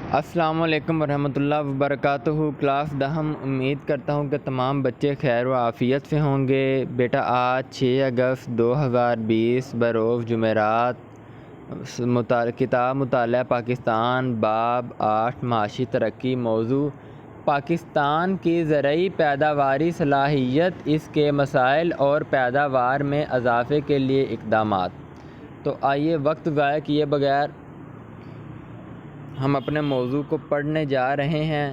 السلام علیکم ورحمۃ اللہ وبرکاتہ۔ کلاس دہم، امید کرتا ہوں کہ تمام بچے خیر و عافیت سے ہوں گے۔ بیٹا آج 6 اگست 2020 بروز جمعرات کتاب مطالعہ پاکستان باب 8 معاشی ترقی، موضوع پاکستان کی زرعی پیداواری صلاحیت، اس کے مسائل اور پیداوار میں اضافے کے لیے اقدامات۔ تو آئیے وقت ضائع کیے بغیر ہم اپنے موضوع کو پڑھنے جا رہے ہیں۔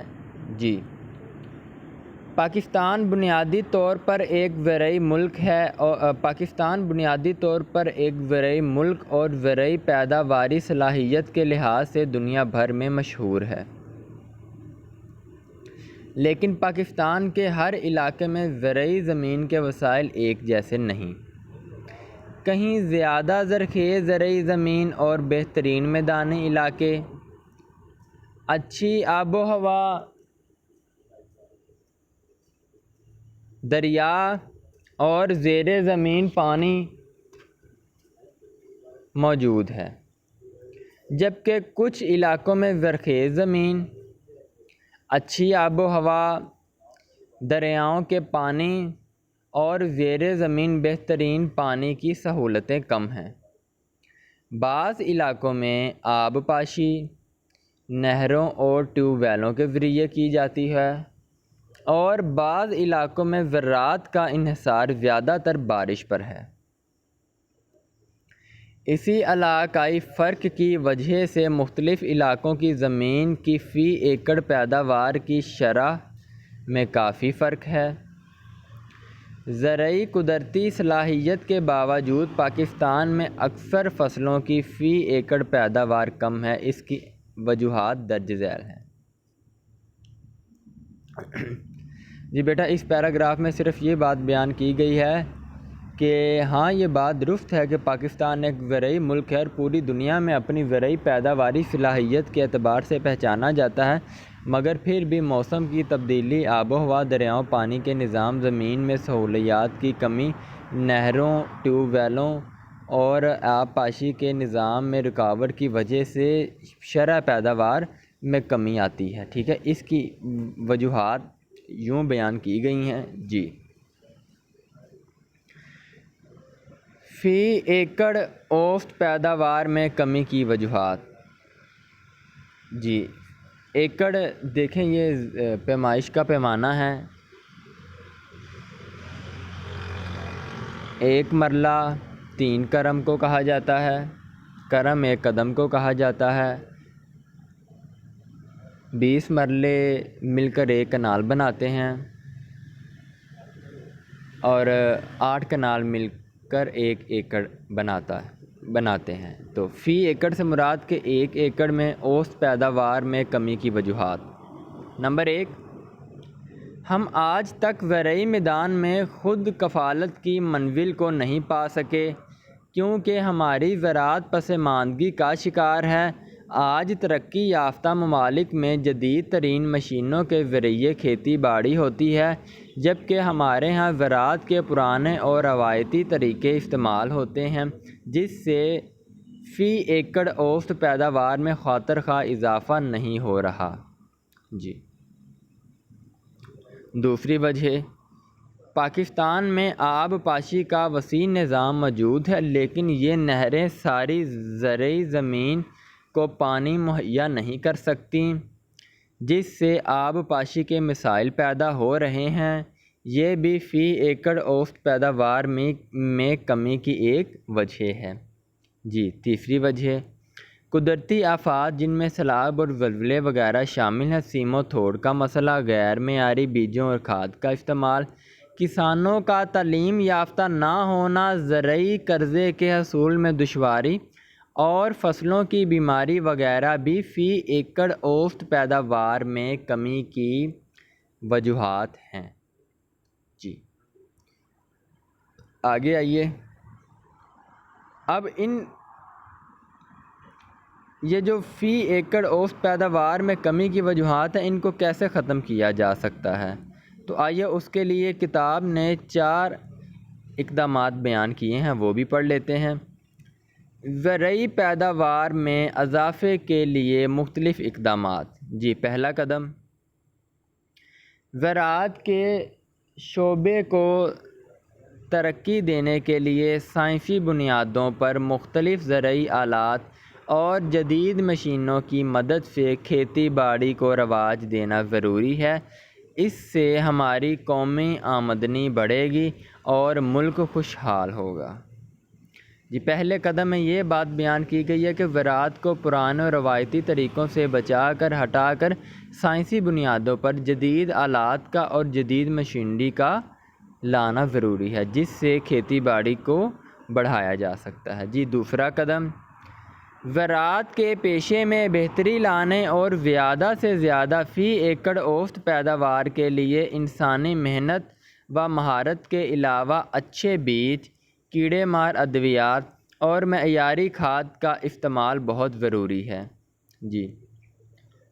پاکستان بنیادی طور پر ایک زرعی ملک ہے اور زرعی پیداواری صلاحیت کے لحاظ سے دنیا بھر میں مشہور ہے، لیکن پاکستان کے ہر علاقے میں زرعی زمین کے وسائل ایک جیسے نہیں۔ کہیں زیادہ زرخیز زرعی زمین اور بہترین میدانی علاقے، اچھی آب و ہوا، دریا اور زیر زمین پانی موجود ہے، جبکہ کچھ علاقوں میں زرخیز زمین، اچھی آب و ہوا، دریاؤں کے پانی اور زیر زمین بہترین پانی کی سہولتیں کم ہیں۔ بعض علاقوں میں آب پاشی نہروں اور ٹیوب ویلوں کے ذریعے کی جاتی ہے، اور بعض علاقوں میں زراعت کا انحصار زیادہ تر بارش پر ہے۔ اسی علاقائی فرق کی وجہ سے مختلف علاقوں کی زمین کی فی ایکڑ پیداوار کی شرح میں کافی فرق ہے۔ زرعی قدرتی صلاحیت کے باوجود پاکستان میں اکثر فصلوں کی فی ایکڑ پیداوار کم ہے۔ اس کی وجوہات درج ذیل ہیں۔ بیٹا اس پیراگراف میں صرف یہ بات بیان کی گئی ہے کہ ہاں یہ بات درست ہے کہ پاکستان ایک زرعی ملک ہے اور پوری دنیا میں اپنی زرعی پیداواری صلاحیت کے اعتبار سے پہچانا جاتا ہے، مگر پھر بھی موسم کی تبدیلی، آب و ہوا، دریاؤں، پانی کے نظام، زمین میں سہولیات کی کمی، نہروں، ٹیوب ویلوں اور آب پاشی کے نظام میں رکاوٹ کی وجہ سے شرح پیداوار میں کمی آتی ہے۔ ٹھیک ہے، اس کی وجوہات یوں بیان کی گئی ہیں۔ فی ایکڑ اوسط پیداوار میں کمی کی وجوہات۔ ایکڑ دیکھیں، یہ پیمائش کا پیمانہ ہے۔ ایک مرلہ 3 کرم کو کہا جاتا ہے، کرم 1 قدم کو کہا جاتا ہے۔ 20 مرلے مل کر 1 کنال بناتے ہیں، اور 8 کنال مل کر 1 ایکڑ بناتے ہیں۔ تو فی ایکڑ سے مراد کہ 1 ایکڑ میں اوسط پیداوار میں کمی کی وجوہات۔ نمبر 1، ہم آج تک زرعی میدان میں خود کفالت کی منزل کو نہیں پا سکے، کیونکہ ہماری زراعت پسماندگی کا شکار ہے۔ آج ترقی یافتہ ممالک میں جدید ترین مشینوں کے ذریعے کھیتی باڑی ہوتی ہے، جبکہ ہمارے ہاں زراعت کے پرانے اور روایتی طریقے استعمال ہوتے ہیں، جس سے فی ایکڑ اوسط پیداوار میں خاطر خواہ اضافہ نہیں ہو رہا۔ دوسری وجہ، پاکستان میں آب پاشی کا وسیع نظام موجود ہے، لیکن یہ نہریں ساری زرعی زمین کو پانی مہیا نہیں کر سکتیں، جس سے آب پاشی کے مسائل پیدا ہو رہے ہیں۔ یہ بھی فی ایکڑ اوسط پیداوار میں کمی کی ایک وجہ ہے۔ تیسری وجہ، قدرتی آفات جن میں سیلاب اور زلزلے وغیرہ شامل ہیں۔ سیم و تھوڑ کا مسئلہ، غیر معیاری بیجوں اور کھاد کا استعمال، کسانوں کا تعلیم یافتہ نہ ہونا، زرعی قرضے کے حصول میں دشواری اور فصلوں کی بیماری وغیرہ بھی فی ایکڑ اوسط پیداوار میں کمی کی وجوہات ہیں۔ آگے آئیے، اب یہ جو فی ایکڑ اوسط پیداوار میں کمی کی وجوہات ہیں، ان کو کیسے ختم کیا جا سکتا ہے؟ تو آئیے اس کے لیے کتاب نے 4 اقدامات بیان کیے ہیں، وہ بھی پڑھ لیتے ہیں۔ زرعی پیداوار میں اضافے کے لیے مختلف اقدامات۔ جی پہلا قدم، زراعت کے شعبے کو ترقی دینے کے لیے سائنسی بنیادوں پر مختلف زرعی آلات اور جدید مشینوں کی مدد سے کھیتی باڑی کو رواج دینا ضروری ہے۔ اس سے ہماری قومی آمدنی بڑھے گی اور ملک خوشحال ہوگا۔ جی پہلے قدم میں یہ بات بیان کی گئی ہے کہ زراعت کو پرانے اور روایتی طریقوں سے بچا کر ہٹا کر سائنسی بنیادوں پر جدید آلات کا اور جدید مشینری کا لانا ضروری ہے، جس سے کھیتی باڑی کو بڑھایا جا سکتا ہے۔ جی دوسرا قدم، زراعت کے پیشے میں بہتری لانے اور زیادہ سے زیادہ فی ایکڑ اوسط پیداوار کے لیے انسانی محنت و مہارت کے علاوہ اچھے بیج، کیڑے مار ادویات اور معیاری کھاد کا استعمال بہت ضروری ہے۔ جی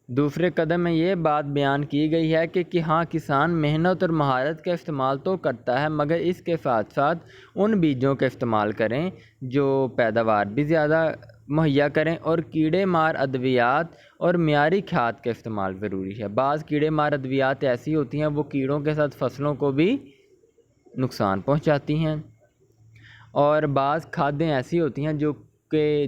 دوسرے قدم میں یہ بات بیان کی گئی ہے کہ ہاں کسان محنت اور مہارت کا استعمال تو کرتا ہے، مگر اس کے ساتھ ساتھ ان بیجوں کا استعمال کریں جو پیداوار بھی زیادہ مہیا کریں، اور کیڑے مار ادویات اور معیاری کھاد کا استعمال ضروری ہے۔ بعض کیڑے مار ادویات ایسی ہوتی ہیں وہ کیڑوں کے ساتھ فصلوں کو بھی نقصان پہنچاتی ہیں، اور بعض کھادیں ایسی ہوتی ہیں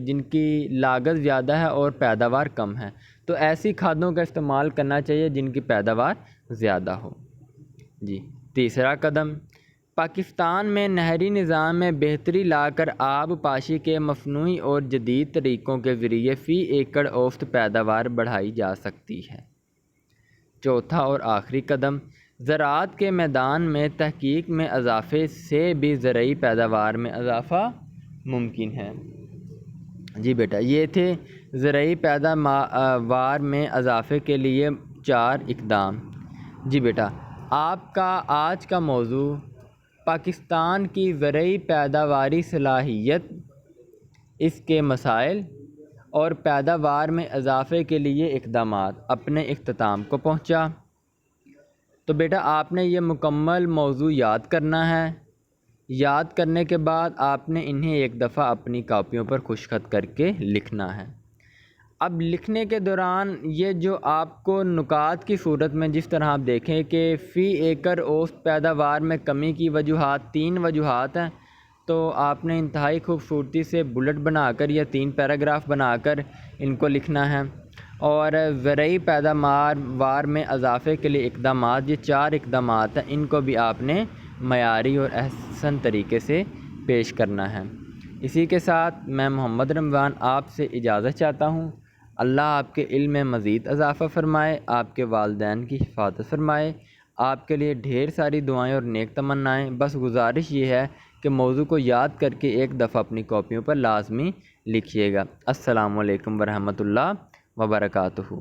جن کی لاگت زیادہ ہے اور پیداوار کم ہے، تو ایسی کھادوں کا استعمال کرنا چاہیے جن کی پیداوار زیادہ ہو۔ جی تیسرا قدم، پاکستان میں نہری نظام میں بہتری لا کر آب پاشی کے مصنوعی اور جدید طریقوں کے ذریعے فی ایکڑ اوسط پیداوار بڑھائی جا سکتی ہے۔ چوتھا اور آخری قدم، زراعت کے میدان میں تحقیق میں اضافے سے بھی زرعی پیداوار میں اضافہ ممکن ہے۔ جی بیٹا یہ تھے زرعی پیداوار میں اضافے کے لیے 4 اقدام۔ جی بیٹا آپ کا آج کا موضوع پاکستان کی زرعی پیداواری صلاحیت، اس کے مسائل اور پیداوار میں اضافے کے لیے اقدامات اپنے اختتام کو پہنچا۔ تو بیٹا آپ نے یہ مکمل موضوع یاد کرنا ہے۔ یاد کرنے کے بعد آپ نے انہیں ایک دفعہ اپنی کاپیوں پر خشک خط کر کے لکھنا ہے۔ اب لکھنے کے دوران یہ جو آپ کو نکات کی صورت میں جس طرح آپ دیکھیں کہ فی ایکڑ اوسط پیداوار میں کمی کی وجوہات 3 وجوہات ہیں، تو آپ نے انتہائی خوبصورتی سے بلٹ بنا کر یا 3 پیراگراف بنا کر ان کو لکھنا ہے۔ اور زرعی پیداوار میں اضافے کے لیے اقدامات، یہ 4 اقدامات ہیں، ان کو بھی آپ نے معیاری اور احسن طریقے سے پیش کرنا ہے۔ اسی کے ساتھ میں محمد رمضان آپ سے اجازت چاہتا ہوں۔ اللہ آپ کے علم میں مزید اضافہ فرمائے، آپ کے والدین کی حفاظت فرمائے، آپ کے لیے ڈھیر ساری دعائیں اور نیک تمنائیں۔ بس گزارش یہ ہے کہ موضوع کو یاد کر کے ایک دفعہ اپنی کاپیوں پر لازمی لکھیے گا۔ السلام علیکم ورحمۃ اللہ وبرکاتہ۔